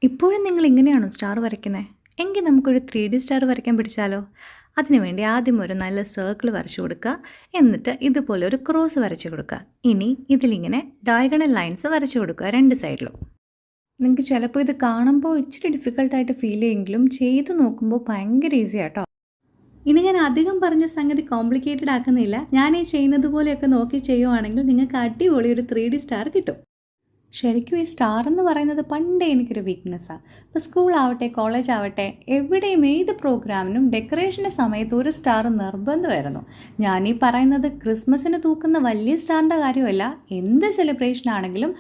ഇപ്പോഴും നിങ്ങൾ ഇങ്ങനെയാണോ സ്റ്റാർ വരയ്ക്കുന്നത്? എങ്കിൽ നമുക്കൊരു 3D സ്റ്റാർ വരയ്ക്കാൻ പിടിച്ചാലോ? അതിനുവേണ്ടി ആദ്യം ഒരു നല്ല സർക്കിൾ വരച്ചു കൊടുക്കുക. എന്നിട്ട് ഇതുപോലെ ഒരു ക്രോസ് വരച്ചു കൊടുക്കുക. ഇനി ഇതിലിങ്ങനെ ഡയഗണൽ ലൈൻസ് വരച്ചു കൊടുക്കുക രണ്ട് സൈഡിലും. നിങ്ങൾക്ക് ചിലപ്പോൾ ഇത് കാണുമ്പോൾ ഇച്ചിരി ഡിഫിക്കൽട്ടായിട്ട് ഫീൽ ചെയ്യുമെങ്കിലും ചെയ്ത് നോക്കുമ്പോൾ ഭയങ്കര ഈസി ആട്ടോ. ഇനി ഞാൻ അധികം പറഞ്ഞ സംഗതി കോംപ്ലിക്കേറ്റഡ് ആക്കുന്നില്ല. ഞാൻ ഈ ചെയ്യുന്നത് പോലെയൊക്കെ നോക്കി ചെയ്യുവാണെങ്കിൽ നിങ്ങൾക്ക് അടിപൊളി ഒരു 3D സ്റ്റാർ കിട്ടും. ശരിക്കും ഈ സ്റ്റാർ എന്ന് പറയുന്നത് പണ്ടേ എനിക്കൊരു വീക്ക്നെസ്സാണ്. ഇപ്പോൾ സ്കൂളാവട്ടെ, കോളേജ് ആവട്ടെ, എവിടെയും ഏത് പ്രോഗ്രാമിനും ഡെക്കറേഷൻ്റെ സമയത്ത് ഒരു സ്റ്റാർ നിർബന്ധമായിരുന്നു. ഞാനീ പറയുന്നത് ക്രിസ്മസിന് തൂക്കുന്ന വലിയ സ്റ്റാറിൻ്റെ കാര്യമല്ല. എന്ത് സെലിബ്രേഷൻ ആണെങ്കിലും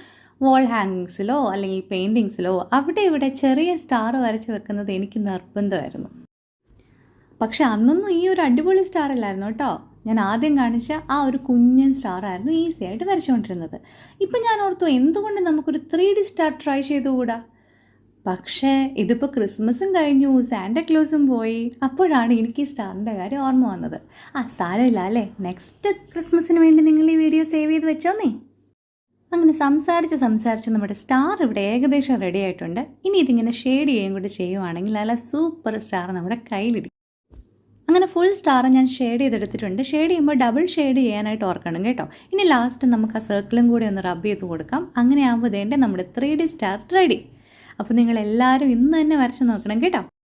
വാൾ ഹാങ്ങിങ്സിലോ അല്ലെങ്കിൽ പെയിൻറ്റിങ്സിലോ അവിടെ ഇവിടെ ചെറിയ സ്റ്റാർ വരച്ച് വെക്കുന്നത് എനിക്ക് നിർബന്ധമായിരുന്നു. പക്ഷെ അന്നൊന്നും ഈ ഒരു അടിപൊളി സ്റ്റാർ അല്ലായിരുന്നു കേട്ടോ. ഞാൻ ആദ്യം കാണിച്ച ആ ഒരു കുഞ്ഞൻ സ്റ്റാറായിരുന്നു ഈസി ആയിട്ട് വരച്ചുകൊണ്ടിരുന്നത്. ഇപ്പം ഞാൻ ഓർത്തു എന്തുകൊണ്ട് നമുക്കൊരു 3D സ്റ്റാർ ട്രൈ ചെയ്തുകൂടാ. പക്ഷേ ഇതിപ്പോൾ ക്രിസ്മസും കഴിഞ്ഞു, സാന്റാക്ലോസും പോയി. അപ്പോഴാണ് എനിക്ക് ഈ സ്റ്റാറിൻ്റെ കാര്യം ഓർമ്മ വന്നത്. സാരമില്ല അല്ലേ, നെക്സ്റ്റ് ക്രിസ്മസിന് വേണ്ടി നിങ്ങൾ ഈ വീഡിയോ സേവ് ചെയ്ത് വെച്ചോന്നേ. അങ്ങനെ സംസാരിച്ച് നമ്മുടെ സ്റ്റാർ ഇവിടെ ഏകദേശം റെഡി ആയിട്ടുണ്ട്. ഇനി ഇതിങ്ങനെ ഷെയ്ഡ് ചെയ്യുകയും കൂടി ചെയ്യുവാണെങ്കിൽ നല്ല സൂപ്പർ സ്റ്റാർ നമ്മുടെ കയ്യിലിരിക്കും. അങ്ങനെ ഫുൾ സ്റ്റാർ ഞാൻ ഷെയ്ഡ് ചെയ്തെടുത്തിട്ടുണ്ട്. ഷെയ്ഡ് ചെയ്യുമ്പോൾ ഡബിൾ ഷെയ്ഡ് ചെയ്യാനായിട്ട് ഓർക്കണം കേട്ടോ. ഇനി ലാസ്റ്റ് നമുക്ക് ആ സർക്കിളും കൂടി ഒന്ന് റബ്ബ് ചെയ്ത് കൊടുക്കാം. അങ്ങനെ ആകുമ്പോൾ നമ്മുടെ 3D സ്റ്റാർ റെഡി. അപ്പോൾ നിങ്ങളെല്ലാവരും ഇന്ന് തന്നെ വരച്ച് നോക്കണം കേട്ടോ.